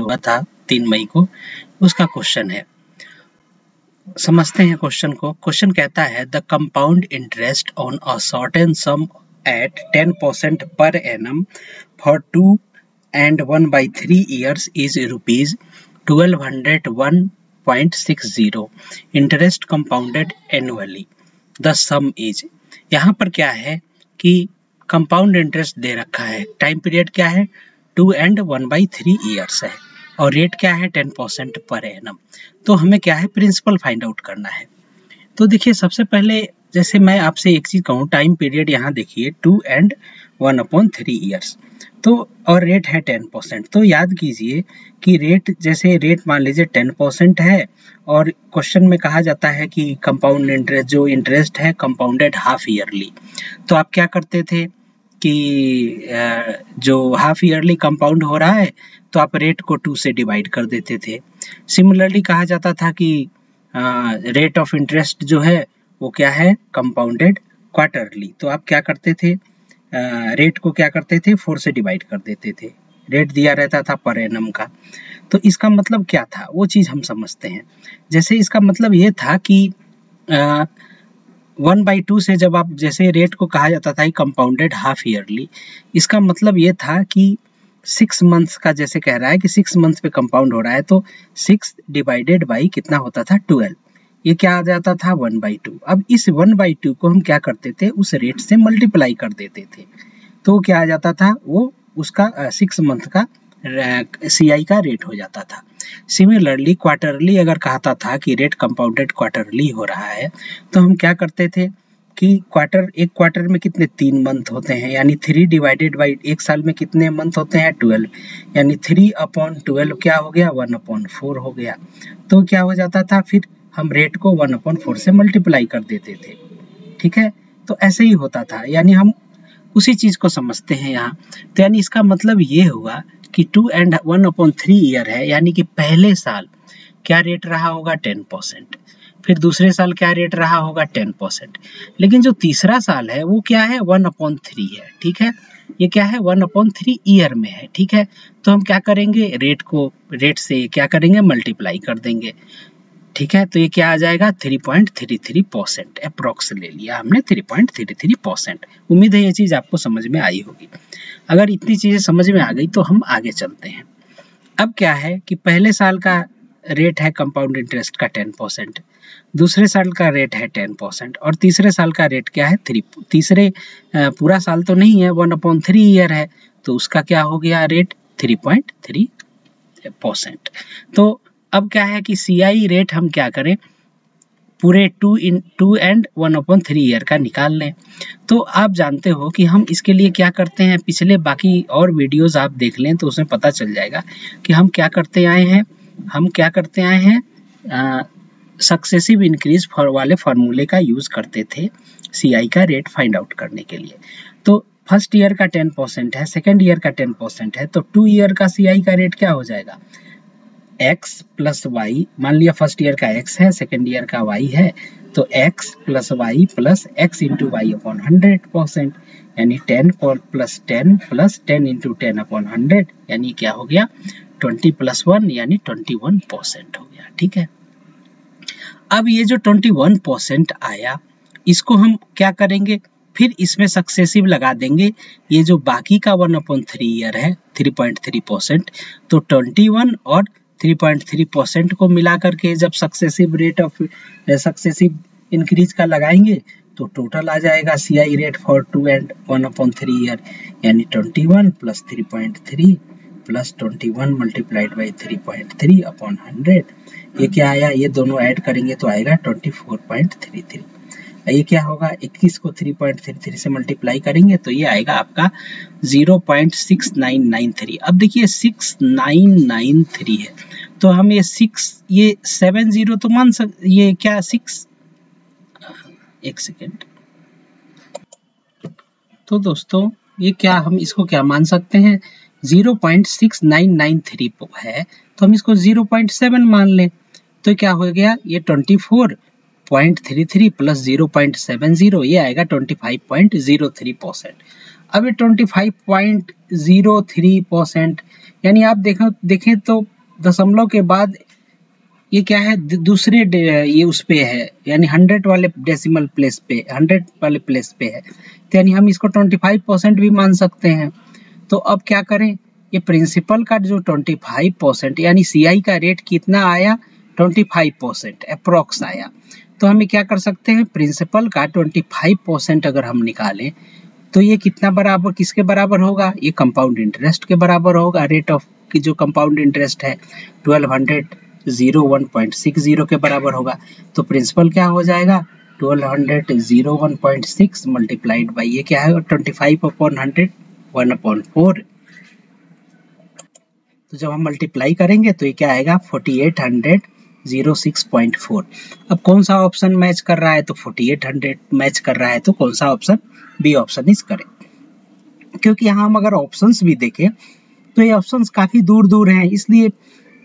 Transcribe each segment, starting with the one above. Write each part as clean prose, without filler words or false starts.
जो हुआ था 3 मई को, उसका क्वेश्चन है। समझते हैं क्वेश्चन को। क्वेश्चन कहता है the compound interest on a certain sum at 10% per annum for 2 and 1/3 years is rupees 1201.60, interest compounded annually, the sum is. यहाँ पर क्या है कि कंपाउंड इंटरेस्ट दे रखा है, टाइम पीरियड क्या है 2 and 1/3 years है और रेट क्या है 10% पर एनम। तो हमें क्या है प्रिंसिपल फाइंड आउट करना है। तो देखिए सबसे पहले जैसे मैं आपसे एक चीज कहूँ, टाइम पीरियड यहाँ देखिए 2 and 1/3 years तो और रेट है 10%। तो याद कीजिए कि रेट जैसे रेट मान लीजिए 10% है और क्वेश्चन में कहा जाता है कि कंपाउंड इंटरेस्ट जो इंटरेस्ट है कंपाउंडेड हाफ ईयरली। तो आप क्या करते थे कि जो हाफ ईयरली कंपाउंड हो रहा है तो आप रेट को 2 से डिवाइड कर देते थे। सिमिलरली कहा जाता था कि रेट ऑफ इंटरेस्ट जो है वो क्या है कंपाउंडेड क्वार्टरली। तो आप क्या करते थे रेट को क्या करते थे 4 से डिवाइड कर देते थे। रेट दिया रहता था पर एनम का। तो इसका मतलब क्या था वो चीज हम समझते हैं। जैसे इसका मतलब ये था कि 1/2 से जब आप जैसे रेट को कहा जाता था कंपाउंडेड हाफ ईयरली, इसका मतलब ये था कि 6 मंथ्स का जैसे कह रहा है कि 6 मंथ्स पे कंपाउंड हो रहा है तो 6 डिवाइडेड बाई कितना होता था 12, ये क्या आ जाता था 1/2। अब इस 1/2 को हम क्या करते थे उस रेट से मल्टीप्लाई कर देते थे तो क्या आ जाता था वो उसका 6 मंथ का CI का रेट हो जाता था। सिमिलरली क्वार्टरली अगर कहता था कि रेट कंपाउंडेड क्वार्टरली हो रहा है तो हम क्या करते थे कि एक क्वार्टर में कितने 3 मंथ होते हैं, यानी 3 डिवाइडेड बाई एक साल में कितने मंथ होते हैं 12, यानी 3/12 क्या हो गया 1/4 हो गया। तो क्या हो जाता था फिर हम रेट को 1/4 से मल्टीप्लाई कर देते थे। ठीक है, तो ऐसे ही होता था, यानी हम उसी चीज को समझते हैं यहाँ। तो यानी इसका मतलब ये हुआ कि 2 and 1/3 ईयर है, यानी कि पहले साल क्या रेट रहा होगा 10%, फिर दूसरे साल क्या रेट रहा होगा 10%, लेकिन जो तीसरा साल है वो क्या है 1/3 है। ठीक है, ये क्या है 1/3 ईयर में है। ठीक है, तो हम क्या करेंगे रेट से क्या करेंगे मल्टीप्लाई कर देंगे। ठीक है, तो ये क्या आ जाएगा 3.33%, अप्रोक्स ले लिया हमने 3.33%। उम्मीद है ये चीज आपको समझ में आई होगी। अगर इतनी चीजें समझ में आ गई तो हम आगे चलते हैं। अब क्या है कि पहले साल का रेट है कंपाउंड इंटरेस्ट का 10%, दूसरे साल का रेट है 10% और तीसरे साल का रेट क्या है 3। तीसरे पूरा साल तो नहीं है 1/3 ईयर है तो उसका क्या हो गया रेट 3.3%। तो अब क्या है कि CI रेट हम क्या करें पूरे 2 and 1/3 ईयर का निकाल लें। तो आप जानते हो कि हम इसके लिए क्या करते हैं, पिछले बाकी और वीडियोस आप देख लें तो उसमें पता चल जाएगा कि हम क्या करते आए हैं सक्सेसिव इंक्रीज वाले फार्मूले का यूज करते थे CI का रेट फाइंड आउट करने के लिए। तो फर्स्ट ईयर का 10% है, सेकेंड ईयर का 10% है, तो 2 ईयर का CI का रेट क्या हो जाएगा x प्लस वाई। मान लिया फर्स्ट ईयर का x है, सेकेंड ईयर का y है, तो x plus y plus x into y upon 100%, यानी 10 प्लस 10 प्लस 10 इंटू 10 अपॉन 100, यानी क्या हो गया 20 प्लस 1 यानी 21% हो गया। ठीक है, अब ये जो 21% आया इसको हम क्या करेंगे फिर इसमें सक्सेसिव लगा देंगे, ये जो बाकी का 1/3 ईयर है 3.3%, तो 21 और 3.3% को मिला करके जब सक्सेसिव सक्सेसिव इंक्रीज का लगाएंगे तो टोटल आ जाएगा CI rate for 2 and 1/3 year, यानी 21 plus 3.3 plus 21 multiplied by 3.3 upon 100। ये क्या आया, ये दोनों ऐड करेंगे तो आएगा 24.33। ये क्या होगा 21 को 3.33 से मल्टीप्लाई करेंगे तो ये आएगा आपका 0.6993। अब देखिए 6993 है तो हम ये 70 तो मान सकते, ये क्या 6, एक सेकेंड, तो दोस्तों ये क्या हम इसको क्या मान सकते हैं 0.6993 है तो हम इसको 0.7 मान लें तो क्या हो गया ये 24.33 प्लस 0.70 ये आएगा 25.03%। अब ये 25.03% यानी आप देखें तो दशमलव के बाद ये क्या है, दूसरे ये उस पे है, यानी 100 वाले डेसिमल प्लेस पे, 100 वाले प्लेस पे है, तो यानी हम इसको 25% भी मान सकते हैं। तो अब क्या करें, ये प्रिंसिपल का जो 25% यानी सीआई का रेट कितना आया, 25% अप्रोक्स आया। तो हमें क्या कर सकते हैं, प्रिंसिपल का 25% अगर हम निकालें तो ये कितना बराबर, किसके बराबर होगा, ये कंपाउंड इंटरेस्ट के बराबर होगा। रेट ऑफ की जो कंपाउंड इंटरेस्ट है 1200 01.60 के बराबर होगा। तो प्रिंसिपल क्या हो जाएगा, 1200 01.6 मल्टीप्लाइड बाई ये क्या है 25/100 1/4। तो जब हम मल्टीप्लाई करेंगे तो ये क्या आएगा 4800 06.4। अब कौन सा ऑप्शन मैच कर रहा है, तो 4800 मैच कर रहा है, तो कौन सा option, B option is correct. क्योंकि यहाँ हम अगर ऑप्शंस भी देखें तो ये ऑप्शंस काफी दूर दूर हैं, इसलिए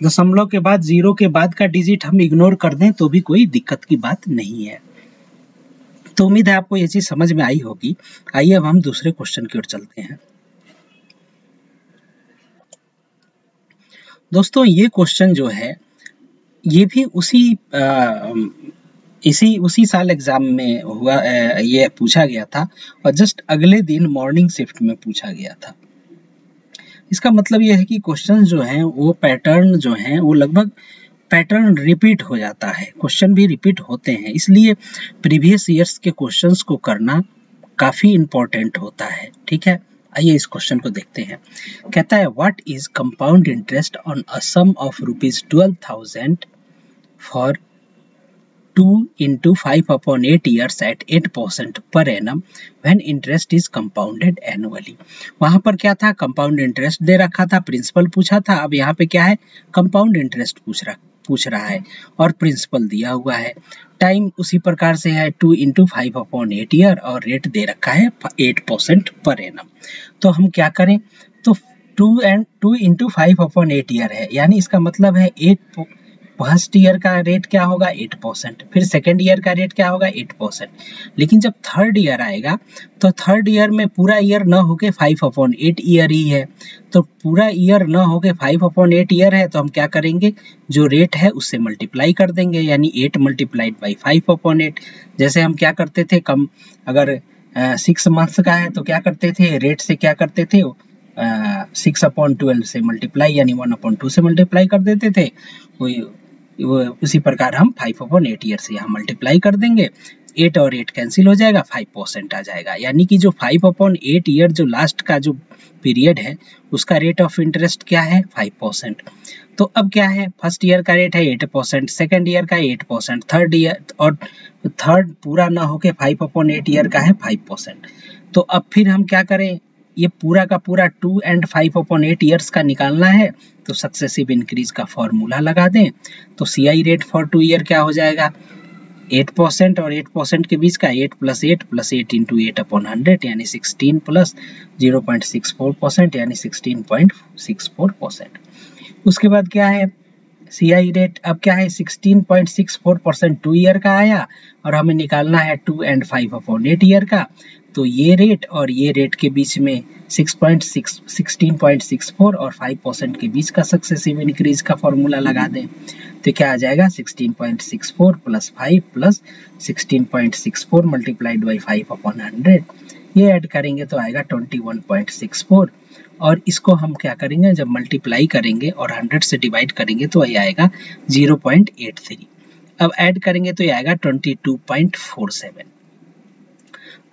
दशमलव के बाद जीरो के बाद का डिजिट हम इग्नोर कर दें तो भी कोई दिक्कत की बात नहीं है। तो उम्मीद है आपको ये चीज समझ में आई होगी। आइए अब हम दूसरे क्वेश्चन की ओर चलते हैं। दोस्तों ये क्वेश्चन जो है ये भी उसी साल एग्जाम में हुआ, ये पूछा गया था और जस्ट अगले दिन मॉर्निंग शिफ्ट में पूछा गया था। इसका मतलब यह है कि क्वेश्चन जो हैं वो पैटर्न जो हैं वो लगभग पैटर्न रिपीट हो जाता है, क्वेश्चन भी रिपीट होते हैं, इसलिए प्रीवियस ईयर्स के क्वेश्चंस को करना काफी इंपॉर्टेंट होता है। ठीक है, आइए इस क्वेश्चन को देखते हैं। कहता है what is compound interest on a sum of ₹12,000 for 2 into 5/8 years at 8% per annum when interest is compounded annually। वहां पर क्या था, कंपाउंड इंटरेस्ट दे रखा था, प्रिंसिपल पूछा था, अब यहाँ पे क्या है, कंपाउंड इंटरेस्ट पूछ रहा है और प्रिंसिपल दिया हुआ है। टाइम उसी प्रकार से है 2 into 5/8 ईयर और रेट दे रखा है 8% पर एनम। तो हम क्या करें, तो 2 into 5/8 ईयर है, यानी इसका मतलब है 8 फर्स्ट ईयर का रेट क्या होगा 8%, फिर सेकेंड ईयर का रेट क्या होगा 8%। लेकिन जब थर्ड ईयर आएगा तो थर्ड ईयर में पूरा ईयर न होके 5/8 ईयर ही है, तो पूरा ईयर न होके 5/8 ईयर है, तो हम क्या करेंगे, जो रेट है उससे मल्टीप्लाई कर देंगे, यानी 8 मल्टीप्लाइड बाई 5/8। जैसे हम क्या करते थे, कम अगर 6 मंथ्स का है तो क्या करते थे, रेट से क्या करते थे 6/12 से मल्टीप्लाई, यानी 1/2 से मल्टीप्लाई कर देते थे। वो उसी प्रकार हम 5/8 ईयर से यहाँ मल्टीप्लाई कर देंगे, 8 और 8 कैंसिल हो जाएगा, 5% आ जाएगा। यानी कि जो 5/8 ईयर जो लास्ट का जो पीरियड है उसका रेट ऑफ इंटरेस्ट क्या है 5%। तो अब क्या है, फर्स्ट ईयर का रेट है 8%, सेकेंड ईयर का 8%, थर्ड ईयर और थर्ड पूरा ना होके 5/8 ईयर का है 5%। तो अब फिर हम क्या करें, ये पूरा का पूरा 2 and 5/8 ईयर्स का निकालना है, तो सक्सेसिव इंक्रीज का फॉर्मूला लगा दें। तो सीआई रेट फॉर 2 ईयर क्या हो जाएगा 8% और 8% के बीच का 8 + 8 + 8 into 8/100 यानी 16 + 0.64% यानी 16.64%। उसके बाद क्या है, सीआई रेट अब क्या है 16.64% 2 ईयर का आया और हमें निकालना है 2 and 5/8 ईयर का। तो ये रेट और ये रेट के बीच में 16.64 और 5% के बीच का सक्सेसिव इंक्रीज का फॉर्मूला लगा दें, तो क्या आ जाएगा 16.64 + 5 + 16.64 मल्टीप्लाइड बाई 5/100। ये ऐड करेंगे तो आएगा 21.64 और इसको हम क्या करेंगे, जब मल्टीप्लाई करेंगे और 100 से डिवाइड करेंगे तो ये आएगा 0.83। अब ऐड करेंगे तो ये आएगा 22.47।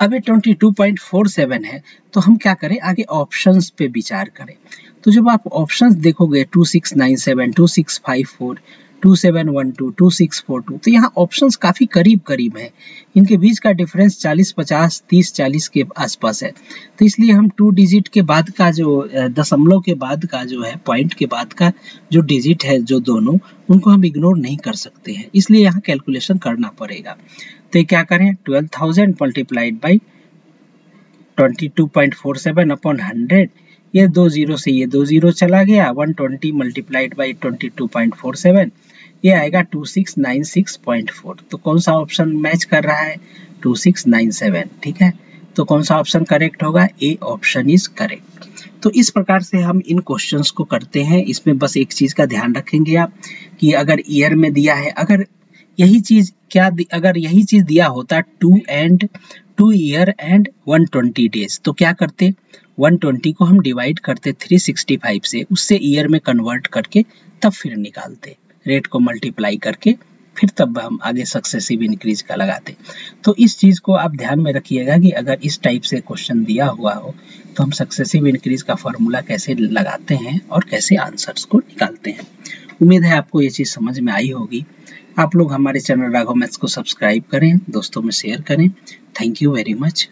अब ये 22.47 है, तो हम क्या करें, आगे ऑप्शंस पे विचार करें। तो जब आप ऑप्शंस देखोगे 2697, 2654, 2712, 2642, तो यहाँ ऑप्शंस काफी करीब करीब हैं, इनके बीच का डिफरेंस 40, 50, 30, 40 के आसपास है। तो इसलिए हम 2 डिजिट के बाद का जो दशमलव के बाद का जो है, पॉइंट के बाद का जो डिजिट है, जो दोनों, उनको हम इग्नोर नहीं कर सकते हैं, इसलिए यहाँ कैलकुलेशन करना पड़ेगा। तो क्या करें, 12,000 मल्टीप्लाइड बाई 22.47/100, ये 2 जीरो से ये 2 जीरो चला गया, 120 मल्टीप्लाइड बाई 22.47, ये आएगा 2696.4। तो कौन सा ऑप्शन मैच कर रहा है 2697। ठीक है, तो कौन सा ऑप्शन करेक्ट होगा? A option is correct. तो इस प्रकार से हम इन क्वेश्चंस को करते हैं। इसमें बस एक चीज का ध्यान रखेंगे आप कि अगर ईयर में दिया है, अगर यही चीज दिया होता 2 ईयर एंड 120 डेज, तो क्या करते? 120 को हम डिवाइड करते 365 से, उससे ईयर में कन्वर्ट करके तब फिर निकालते, रेट को मल्टीप्लाई करके फिर तब हम आगे सक्सेसिव इंक्रीज का लगाते। तो इस चीज को आप ध्यान में रखिएगा कि अगर इस टाइप से क्वेश्चन दिया हुआ हो तो हम सक्सेसिव इंक्रीज का फॉर्मूला कैसे लगाते हैं और कैसे आंसर्स को निकालते हैं। उम्मीद है आपको ये चीज समझ में आई होगी। आप लोग हमारे चैनल राघव मैथ्स को सब्सक्राइब करें, दोस्तों में शेयर करें। Thank you very much.